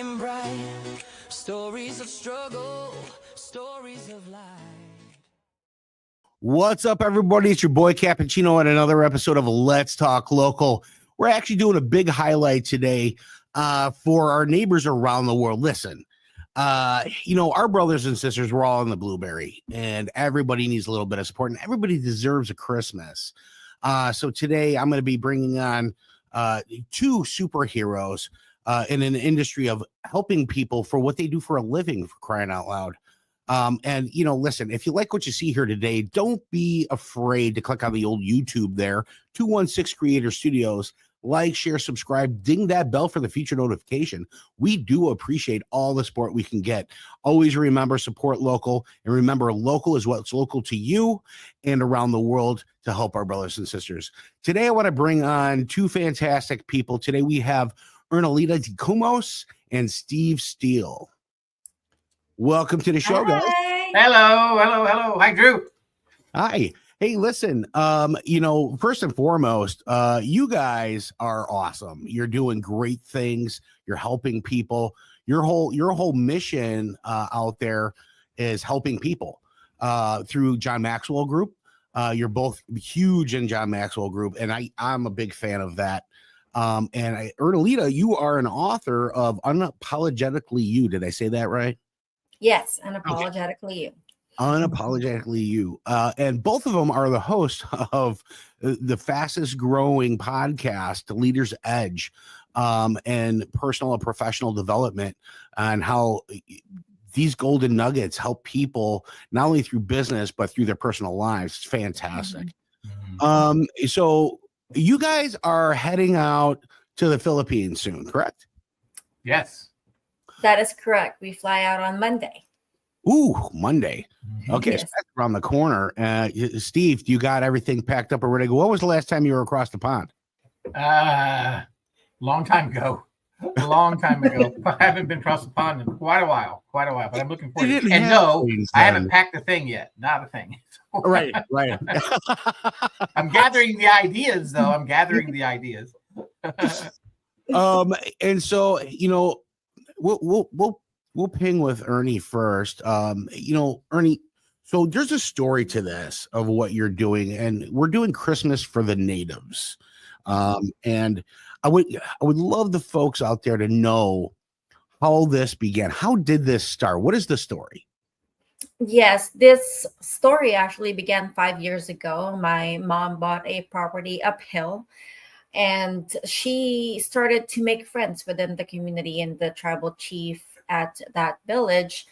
shining bright. Stories of struggle, stories of life. What's up, everybody? It's your boy Cappuccino and another episode of Let's Talk Local. We're actually doing a big highlight today for our neighbors around the world. Listen, our brothers and sisters, we're all in the Blueberry, and everybody needs a little bit of support, and everybody deserves a Christmas. So today I'm going to be bringing on two superheroes in an industry of helping people for what they do for a living, for crying out loud. Listen, if you like what you see here today, don't be afraid to click on the old YouTube there, 216 Creator Studios. Like, share, subscribe, ding that bell for the future notification. We do appreciate all the support we can get. Always remember, support local, and remember, local is what's local to you and around the world to help our brothers and sisters. Today, I want to bring on two fantastic people. Today, we have Ernalita DeCumos and Steve Steele. Welcome to the show, guys. Hello. Hi, Drew. Hi. Hey, listen, first and foremost, you guys are awesome. You're doing great things. You're helping people. Your whole mission out there is helping people through John Maxwell Group. You're both huge in John Maxwell Group, and I'm a big fan of that. Ernalita, you are an author of Unapologetically You. Did I say that right? Yes, Unapologetically You. Unapologetically You. And both of them are the hosts of the fastest growing podcast, The Leader's Edge, and personal and professional development, and how these golden nuggets help people not only through business, but through their personal lives. It's fantastic. Mm-hmm. So you guys are heading out to the Philippines soon, correct? Yes. That is correct. We fly out on Monday. Ooh, Monday. Okay, Yes. so that's around the corner. Steve, you got everything packed up or ready to go? When was the last time you were across the pond? Long time ago. I haven't been across the pond in quite a while, but I'm looking forward to it. And no, I haven't packed a thing yet. Not a thing. Right. I'm gathering the ideas, though. And so, we'll ping with Ernie first. Ernie, so there's a story to this of what you're doing, and we're doing Christmas for the natives. And I would love the folks out there to know how this began. How did this start? What is the story? Yes, this story actually began 5 years ago. My mom bought a property uphill, and she started to make friends within the community and the tribal chief at that village.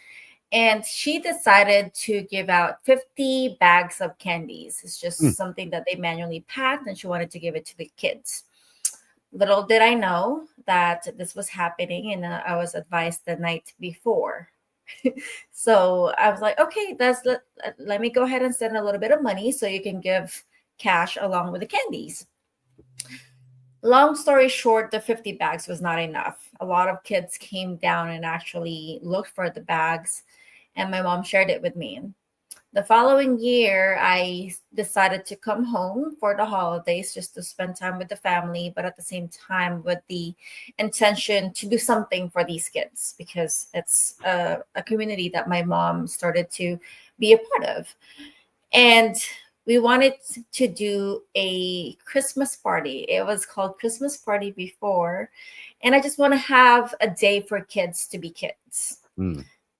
And she decided to give out 50 bags of candies. It's just something that they manually packed, and she wanted to give it to the kids. Little did I know that this was happening, and I was advised the night before. So I was like, okay, let me go ahead and send a little bit of money so you can give cash along with the candies. Long story short, the 50 bags was not enough. A lot of kids came down and actually looked for the bags, and my mom shared it with me. The following year, I decided to come home for the holidays just to spend time with the family, but at the same time with the intention to do something for these kids, because it's a community that my mom started to be a part of. And we wanted to do a Christmas party. It was called Christmas Party before. And I just want to have a day for kids to be kids.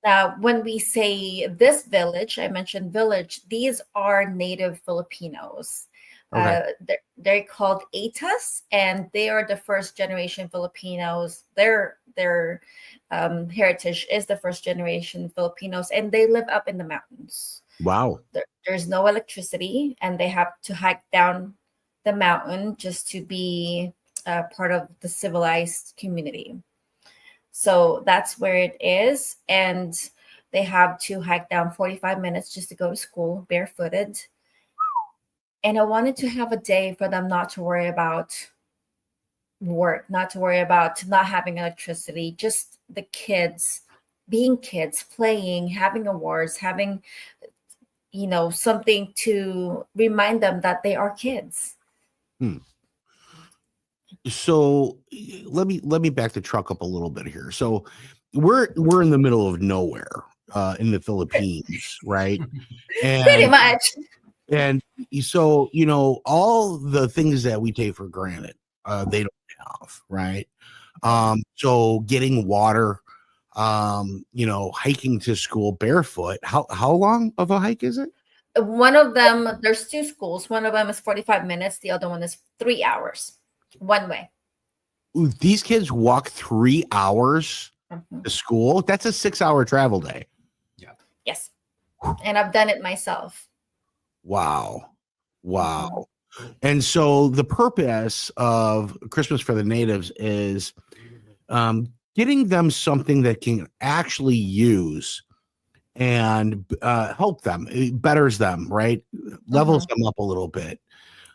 Now, when we say this village, I mentioned village, these are native Filipinos. Okay. They're called Atas, and they are the first generation Filipinos. Their heritage is the first generation Filipinos, and they live up in the mountains. Wow. There's no electricity, and they have to hike down the mountain just to be part of the civilized community. So that's where it is. And they have to hike down 45 minutes just to go to school barefooted. And I wanted to have a day for them not to worry about work, not to worry about not having electricity, just the kids being kids, playing, having awards, having, something to remind them that they are kids. So let me back the truck up a little bit here. So we're in the middle of nowhere in the Philippines, right? Pretty much. And so, you know, all the things that we take for granted, they don't have, right? So getting water, you know, hiking to school barefoot. How long of a hike is it? One of them, there's two schools. One of them is 45 minutes. The other one is 3 hours one way. Ooh, these kids walk 3 hours Mhm. to school. That's a 6-hour travel day. Yes. And I've done it myself. Wow. And so the purpose of Christmas for the Natives is getting them something that can actually use and help them. It betters them, right? Levels them up a little bit.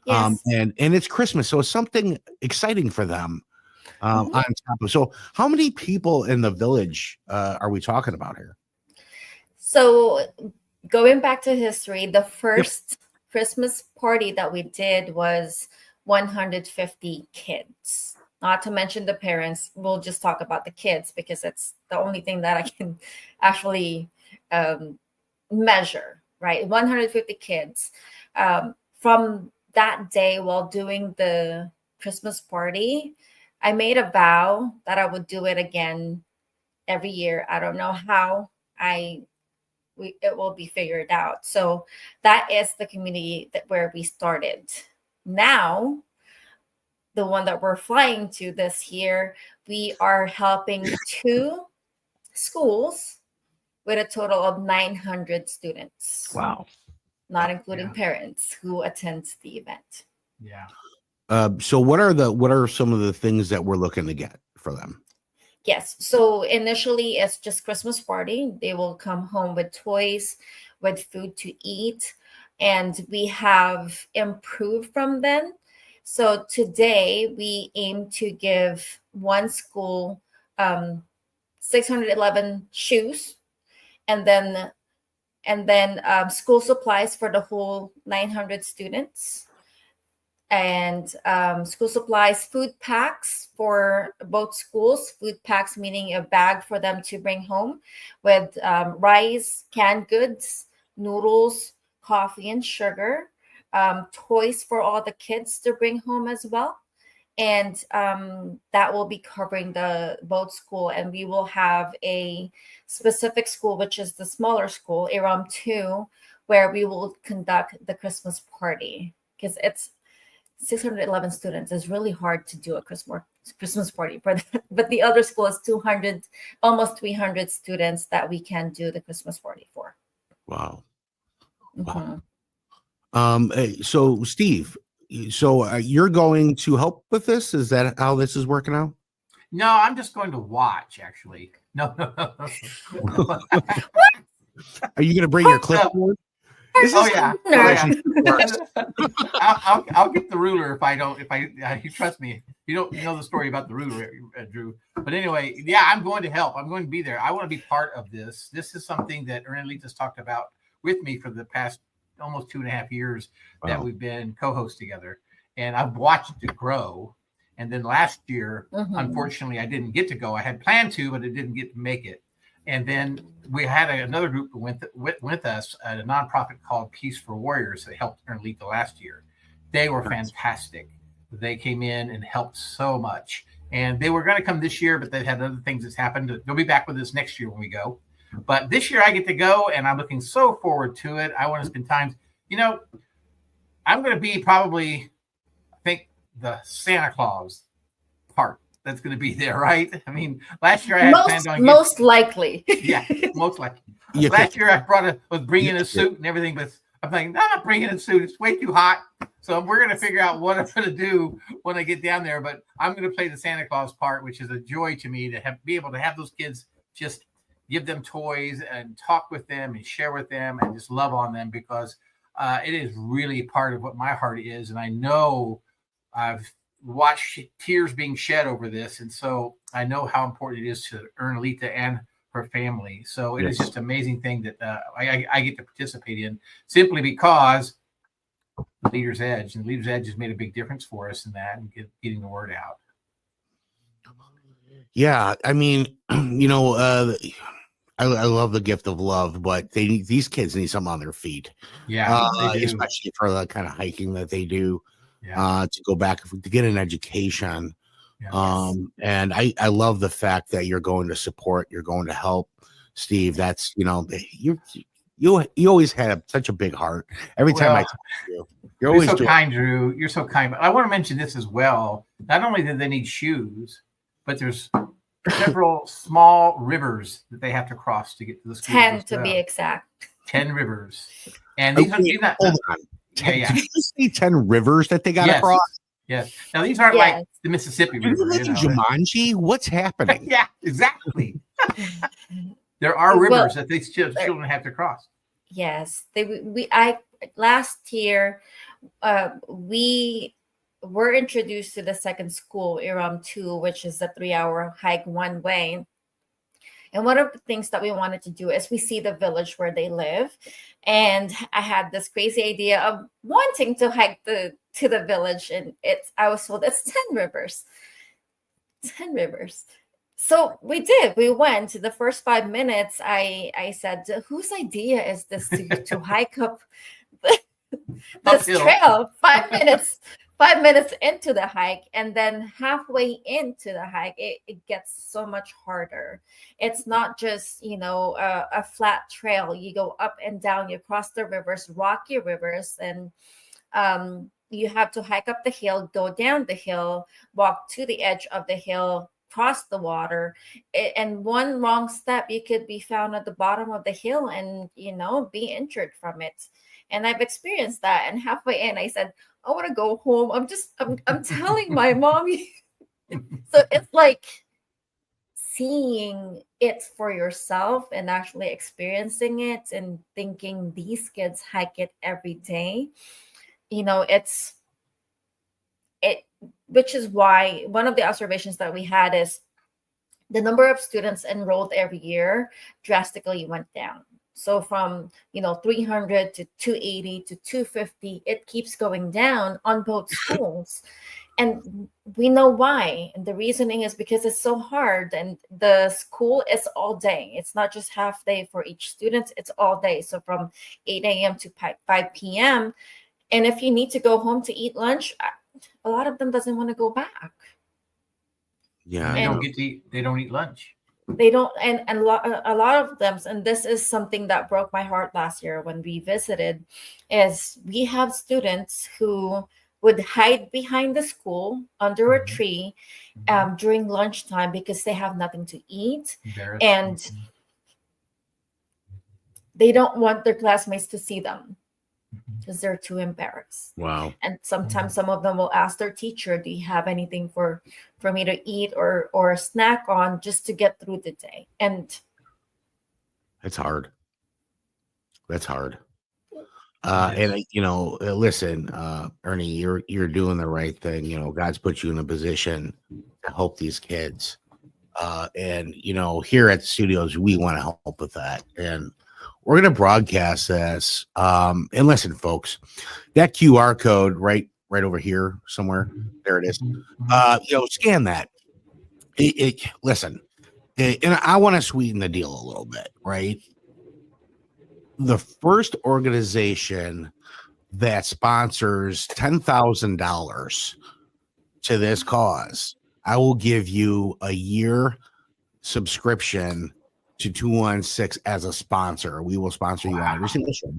Yes. And it's Christmas, so it's something exciting for them on top of. So how many people in the village are we talking about here? So going back to history, the first Christmas party that we did was 150 kids. Not to mention the parents. We'll just talk about the kids because it's the only thing that I can actually measure, right? 150 kids. From that day, while doing the Christmas party, I made a vow that I would do it again every year. I don't know how. It will be figured out. So that is the community where we started. Now, the one that we're flying to this year, we are helping 2 schools with a total of 900 students. Wow. Not including parents who attend the event. Yeah. So what are some of the things that we're looking to get for them? Yes. So initially it's just Christmas party. They will come home with toys, with food to eat, and we have improved from then. So today we aim to give one school 611 shoes, and then school supplies for the whole 900 students, and school supplies, food packs for both schools. Food packs meaning a bag for them to bring home with rice, canned goods, noodles, coffee, and sugar. Toys for all the kids to bring home as well. And that will be covering the both school, and we will have a specific school, which is the smaller school, Aram 2, where we will conduct the Christmas party, because it's 611 students. It's really hard to do a Christmas party, but the other school is 200, almost 300 students that we can do the Christmas party for. Wow. Mm-hmm. So Steve, you're going to help with this? Is that how this is working out? No, I'm just going to watch, actually. No. Are you going to bring your clipboard? Oh yeah. I'll get the ruler if you trust me. You don't know the story about the ruler, Drew. But anyway, yeah, I'm going to help. I'm going to be there. I want to be part of this. This is something that Ernalita's talked about with me for the past almost 2.5 years that we've been co-hosts together, and I've watched it grow. And then last year, unfortunately, I didn't get to go. I had planned to, but I didn't get to make it. And then we had another group with us, a nonprofit called Peace for Warriors that helped Ernalita last year. They were fantastic. They came in and helped so much. And they were going to come this year, but they had other things that's happened. They'll be back with us next year when we go. But this year I get to go, and I'm looking so forward to it. I want to spend time. You know, I'm going to be probably, I think, the Santa Claus part that's going to be there, right? I mean, last year I had planned on most likely. Yeah, most likely. Last year I was bringing a suit and everything, but I'm like, no, I'm not bringing a suit. It's way too hot. So we're going to figure out what I'm going to do when I get down there. But I'm going to play the Santa Claus part, which is a joy to me to be able to have those kids just give them toys and talk with them and share with them and just love on them, because it is really part of what my heart is. And I know I've watched tears being shed over this. And so I know how important it is to Ernalita and her family. So it is just an amazing thing that I get to participate in, simply because Leader's Edge, and Leader's Edge has made a big difference for us in that and getting the word out. Yeah, I mean, I love the gift of love, but these kids need something on their feet. Yeah, they do. Especially for the kind of hiking that they do. Yeah. To go back to get an education. Yeah. And I love the fact that you're going to support, you're going to help, Steve. That's you always had such a big heart. Every time I talk to you, you're always so kind, Drew. You're so kind. But I want to mention this as well. Not only do they need shoes, but there's several small rivers that they have to cross to get to the school. 10 to be exact. 10 rivers. And these are hold on. 10, yeah. Did you just say 10 rivers that they got to cross? Yes. Now these aren't like the Mississippi Are River. you making Jumanji? What's happening? Yeah, exactly. There are rivers that these children have to cross. Yes, last year we were introduced to the second school, Iram 2, which is a 3-hour hike one way. And one of the things that we wanted to do is we see the village where they live. And I had this crazy idea of wanting to hike to the village. And I was told it's 10 rivers. 10 rivers. So we did. We went. The first 5 minutes, I said, whose idea is this to hike up this trail? 5 minutes. 5 minutes into the hike, and then halfway into the hike, it gets so much harder. It's not just a flat trail. You go up and down, you cross the rivers, rocky rivers, and you have to hike up the hill, go down the hill, walk to the edge of the hill, cross the water, and one wrong step, you could be found at the bottom of the hill and be injured from it. And I've experienced that. And halfway in, I said, I want to go home. I'm telling my mommy. So it's like seeing it for yourself and actually experiencing it and thinking these kids hike it every day. Which is why one of the observations that we had is the number of students enrolled every year drastically went down. So from 300 to 280 to 250, it keeps going down on both schools. And we know why. And the reasoning is because it's so hard. And the school is all day. It's not just half day for each student. It's all day. So from 8 a.m. to 5 p.m. And if you need to go home to eat lunch, a lot of them doesn't want to go back. Yeah, they don't eat lunch. They don't, and a lot of them, and this is something that broke my heart last year when we visited, is we have students who would hide behind the school under a tree during lunchtime because they have nothing to eat, and they don't want their classmates to see them because they're too embarrassed. Wow. And sometimes some of them will ask their teacher, do you have anything for me to eat or a snack on just to get through the day? And it's hard. That's hard. And listen, Ernie, you're doing the right thing. God's put you in a position to help these kids. And here at the studios, we want to help with that. And we're going to broadcast this. And listen, folks, that QR code right over here somewhere. There it is. Scan that. Listen, and I want to sweeten the deal a little bit, right? The first organization that sponsors $10,000 to this cause, I will give you a year subscription to 216 as a sponsor. We will sponsor you on every single show.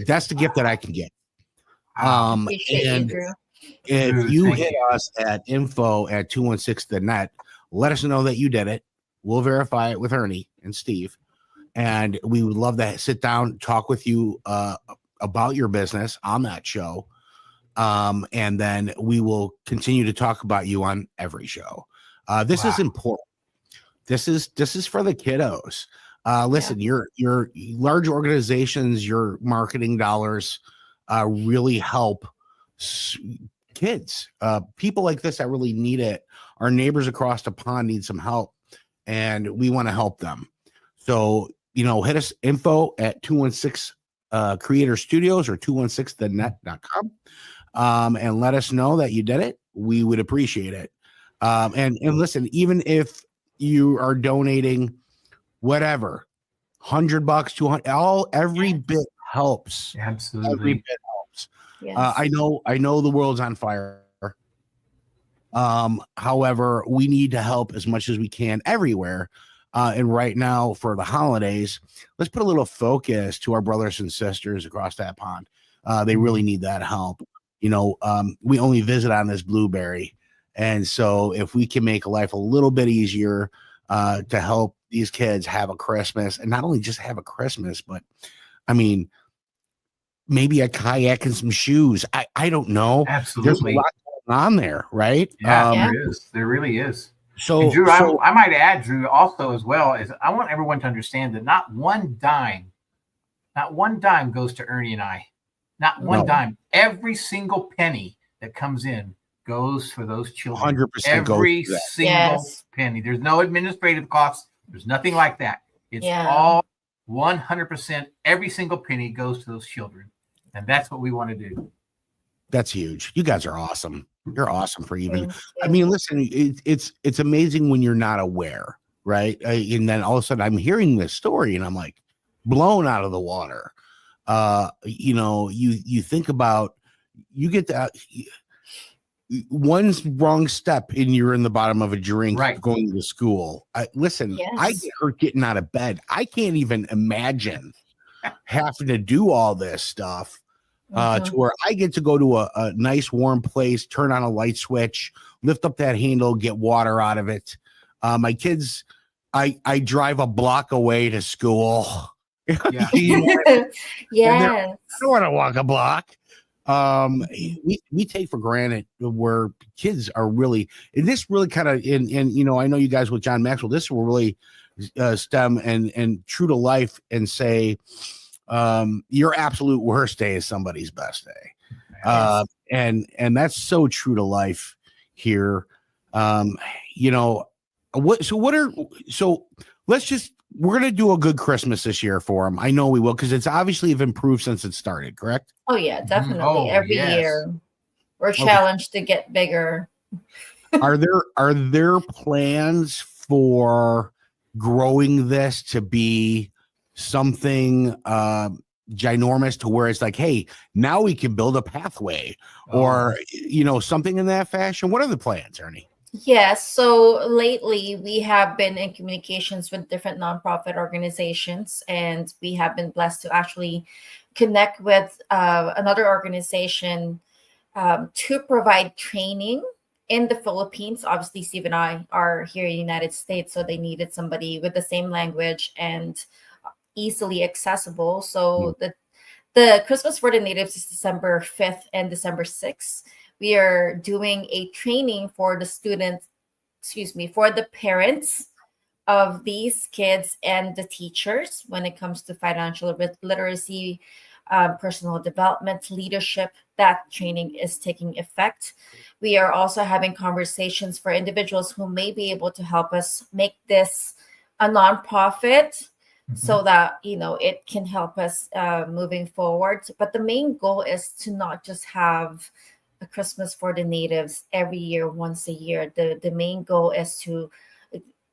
That's the gift that I can get. And if you hit us at info@216thenet, let us know that you did it. We'll verify it with Ernie and Steve. And we would love to sit down, talk with you about your business on that show. And then we will continue to talk about you on every show. This is important. This is for the kiddos. Listen, your large organizations, your marketing dollars really help kids. People like this that really need it. Our neighbors across the pond need some help, and we want to help them. So, hit us info@216 Creator Studios or 216thenet.com, and let us know that you did it. We would appreciate it. And listen, even if you are donating whatever, $100, 200, every bit helps. Absolutely. Every bit helps. Yes. I know the world's on fire. However, we need to help as much as we can everywhere. And right now, for the holidays, let's put a little focus to our brothers and sisters across that pond. They really need that help. We only visit on this Blueberry. And so if we can make life a little bit easier to help these kids have a Christmas, and not only just have a Christmas, but I mean, maybe a kayak and some shoes. I don't know. Absolutely. There's a lot going on there, right? Yeah, there is. There really is. So, and Drew, I might add, Drew, also as well, is I want everyone to understand that not one dime goes to Ernie and I. Not one dime. Every single penny that comes in goes for those children. 100% every single penny. There's no administrative costs. There's nothing like that. It's all 100%. Every single penny goes to those children, and that's what we want to do. That's huge. You guys are awesome. You're awesome for even. I mean, listen, it's amazing when you're not aware, right? And then all of a sudden, I'm hearing this story, and I'm like blown out of the water. You think about, you get that one wrong step and you're in the bottom of a drink going to school. I get hurt getting out of bed. I can't even imagine having to do all this stuff to where I get to go to a nice warm place, turn on a light switch, lift up that handle, get water out of it. My kids, I drive a block away to school. Yeah. I don't want to walk a block. We take for granted where kids are really, and this really kind of I know you guys with John Maxwell, this will really stem and true to life and say your absolute worst day is somebody's best day. And that's so true to life here. We're going to do a good Christmas this year for them. I know we will, because it's obviously have improved since it started, correct? Oh, yeah, definitely. Every year we're challenged to get bigger. Are there plans for growing this to be something ginormous to where it's like, hey, now we can build a pathway or, something in that fashion? What are the plans, Ernie? Yes. So lately we have been in communications with different nonprofit organizations, and we have been blessed to actually connect with another organization to provide training in the Philippines. Obviously, Steve and I are here in the United States, so they needed somebody with the same language and easily accessible. So the Christmas for the Natives is December 5th and December 6th. We are doing a training for the for the parents of these kids and the teachers when it comes to financial literacy, personal development, leadership. That training is taking effect. We are also having conversations for individuals who may be able to help us make this a nonprofit so that, it can help us moving forward. But the main goal is to not just have a Christmas for the Natives every year, once a year. The main goal is to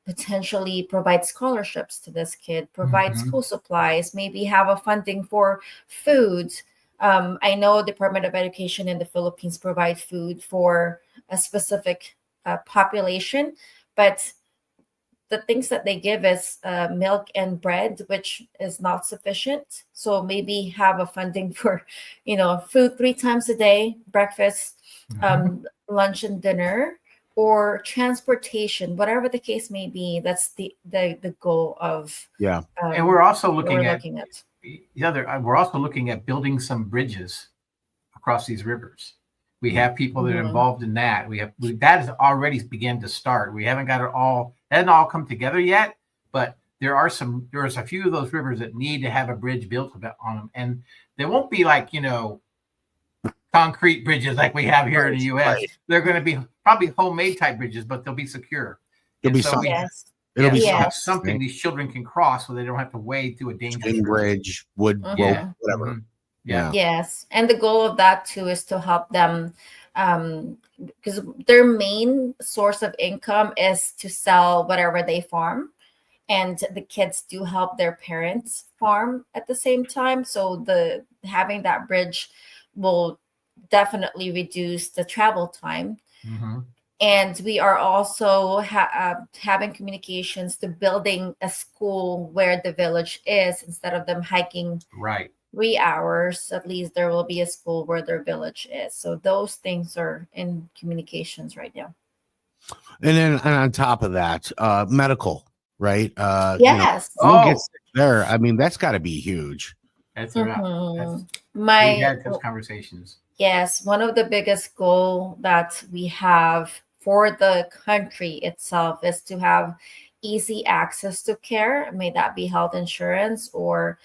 potentially provide scholarships to this kid, provide school supplies, maybe have a funding for food. I know Department of Education in the Philippines provide food for a specific population, but the things that they give is milk and bread, which is not sufficient. So maybe have a funding for, food 3 times a day, breakfast, lunch and dinner, or transportation, whatever the case may be. That's the goal of. And we're also looking at we're also looking at building some bridges across these rivers. We have people that are involved in that. That has already begun to start. We haven't got it all. That hasn't all come together yet, but there's a few of those rivers that need to have a bridge built on them, and they won't be like concrete bridges like we have here in the U.S. They're going to be probably homemade type bridges, but they'll be secure. It'll be Yeah. something these children can cross so they don't have to wade through a dangerous swing bridge, wood Mhm. rope, Yeah. whatever. Mhm. Yeah. Yes, and the goal of that too is to help them, because their main source of income is to sell whatever they farm, and the kids do help their parents farm at the same time. So the having that bridge will definitely reduce the travel time. Mhm. And we are also having communications to building a school where the village is, instead of them hiking Right. 3 hours. At least there will be a school where their village is. So those things are in communications right now. And then and on top of that, medical, right? Yes. You don't get Oh, sick there. I mean, that's got to be huge. that's right. Mhm. We My had those conversations. Yes, one of the biggest goal that we have for the country itself is to have easy access to care. May that be health insurance or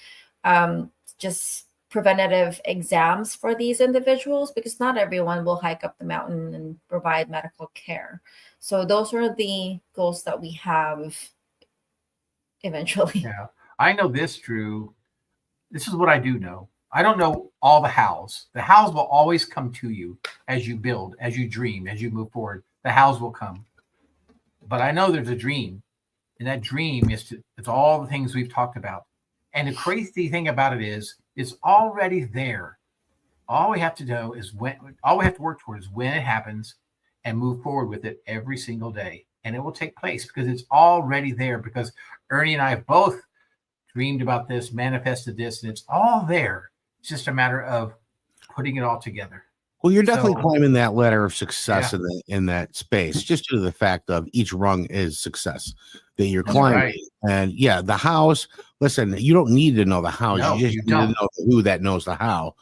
just preventative exams for these individuals, because not everyone will hike up the mountain and provide medical care. So those are the goals that we have eventually. Yeah. I know this, Drew. This is what I do know. I don't know all the hows. The hows will always come to you as you build, as you dream, as you move forward. The hows will come. But I know there's a dream, and that dream is it's all the things we've talked about. And the crazy thing about it is, it's already there. All we have to do is all we have to work towards is when it happens and move forward with it every single day. And it will take place because it's already there. Because Ernie and I have both dreamed about this, manifested this, and it's all there. It's just a matter of putting it all together. Well, you're definitely So- climbing that ladder of success Yeah. in that space, just due to the fact of each rung is success that you're That's climbing. right. And yeah, the house. Listen, you don't need to know the house. No, you just you need don't. to know the who that knows the how.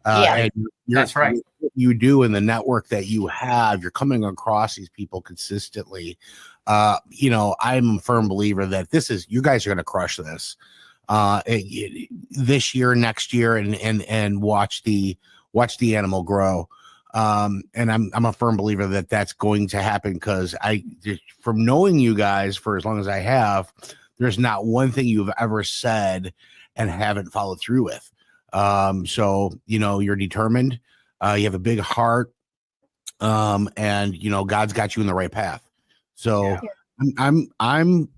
Yeah. And That's right. What you do in the network that you have, you're coming across these people consistently. I'm a firm believer that you guys are going to crush this this year, next year, and watch the animal grow. And I'm a firm believer that that's going to happen, because from knowing you guys for as long as I have, there's not one thing you've ever said and haven't followed through with. So you're determined, you have a big heart, and God's got you in the right path. So Yeah. I'm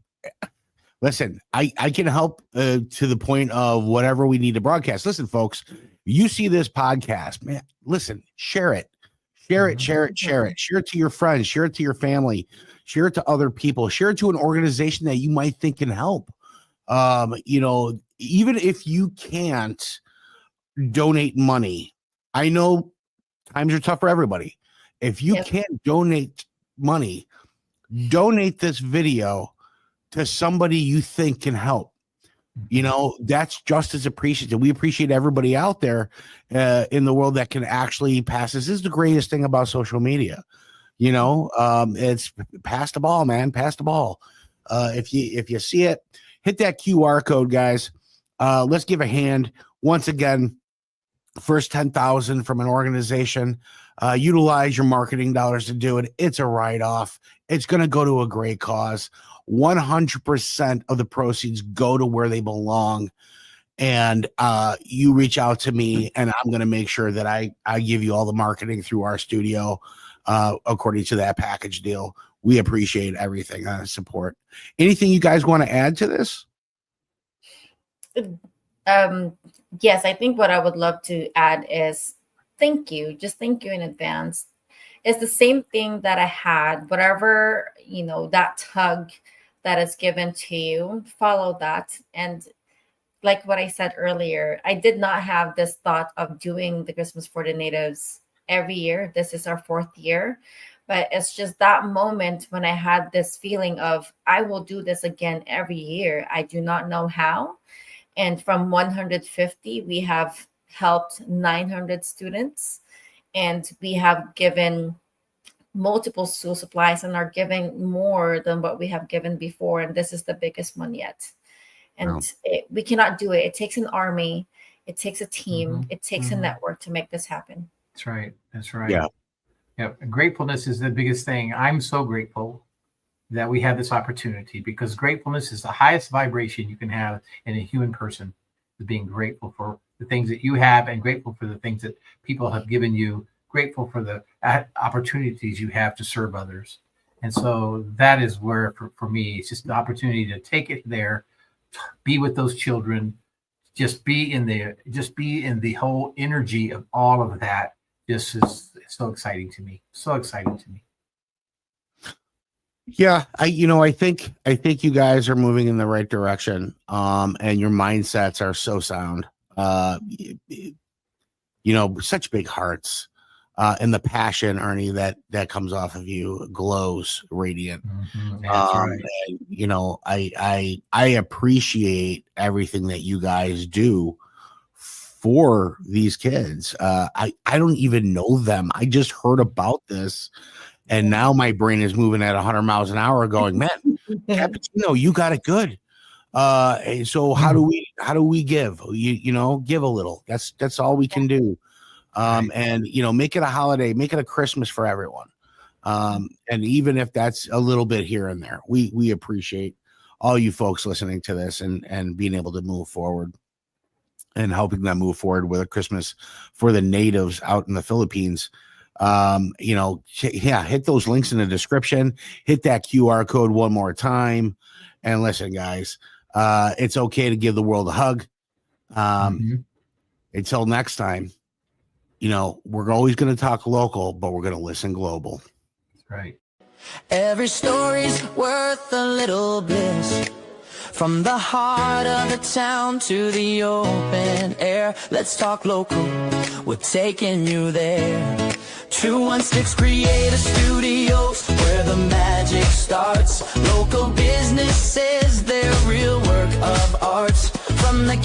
listen, I can help to the point of whatever we need to broadcast. Listen, folks, you see this podcast, man, listen, share it share it share it to your friends, share it to your family, share it to other people, share it to an organization that you might think can help. Even if you can't donate money, I know times are tough for everybody. If you can't donate money, donate this video to somebody you think can help. That's just as appreciative. We appreciate everybody out there in the world that can actually pass this. This is the greatest thing about social media. It's pass the ball, man. Pass the ball. If you see it, hit that QR code, guys. Let's give a hand once again. First 10,000 from an organization. Utilize your marketing dollars to do it. It's a write-off. It's going to go to a great cause. 100% of the proceeds go to where they belong. And you reach out to me, and I'm going to make sure that I give you all the marketing through our studio according to that package deal. We appreciate everything support. Anything you guys want to add to this? Yes, I think what I would love to add is thank you. Just thank you in advance. It's the same thing that I had, whatever, that tug that is given to you, follow that. And like what I said earlier, I did not have this thought of doing the Christmas for the Natives every year. This is our 4th year. But it's just that moment when I had this feeling of, I will do this again every year. I do not know how. And from 150, we have helped 900 students. And we have given multiple school supplies and are giving more than what we have given before. And this is the biggest one yet. And we cannot do it. It takes an army. It takes a team. It takes a network to make this happen. That's right. Yeah. Gratefulness is the biggest thing. I'm so grateful that we have this opportunity, because gratefulness is the highest vibration you can have in a human person, is being grateful for the things that you have and grateful for the things that people have given you, grateful for the opportunities you have to serve others. And so that is where, for me, it's just the opportunity to take it there, be with those children, just be in the whole energy of all of that. This is so exciting to me. So exciting to me. Yeah, I think you guys are moving in the right direction. And your mindsets are so sound. Such big hearts. And the passion, Ernie, that comes off of you glows radiant. Mm-hmm. That's right. And, I appreciate everything that you guys do for these kids. I don't even know them. I just heard about this, and now my brain is moving at 100 miles an hour, going, man, Cappuccino, you got it good. So how do we give? Give a little. That's all we can do. And make it a holiday, make it a Christmas for everyone. And even if that's a little bit here and there, we appreciate all you folks listening to this and being able to move forward and helping them move forward with a Christmas for the natives out in the Philippines. Hit those links in the description, hit that QR code one more time. And listen, guys, it's okay to give the world a hug. Until next time. We're always going to talk local, but we're going to listen global. That's right. Every story's worth a little bliss. From the heart of the town to the open air, let's talk local, we're taking you there. 216 Creator Studios, where the magic starts. Local businesses, their real work of art. From the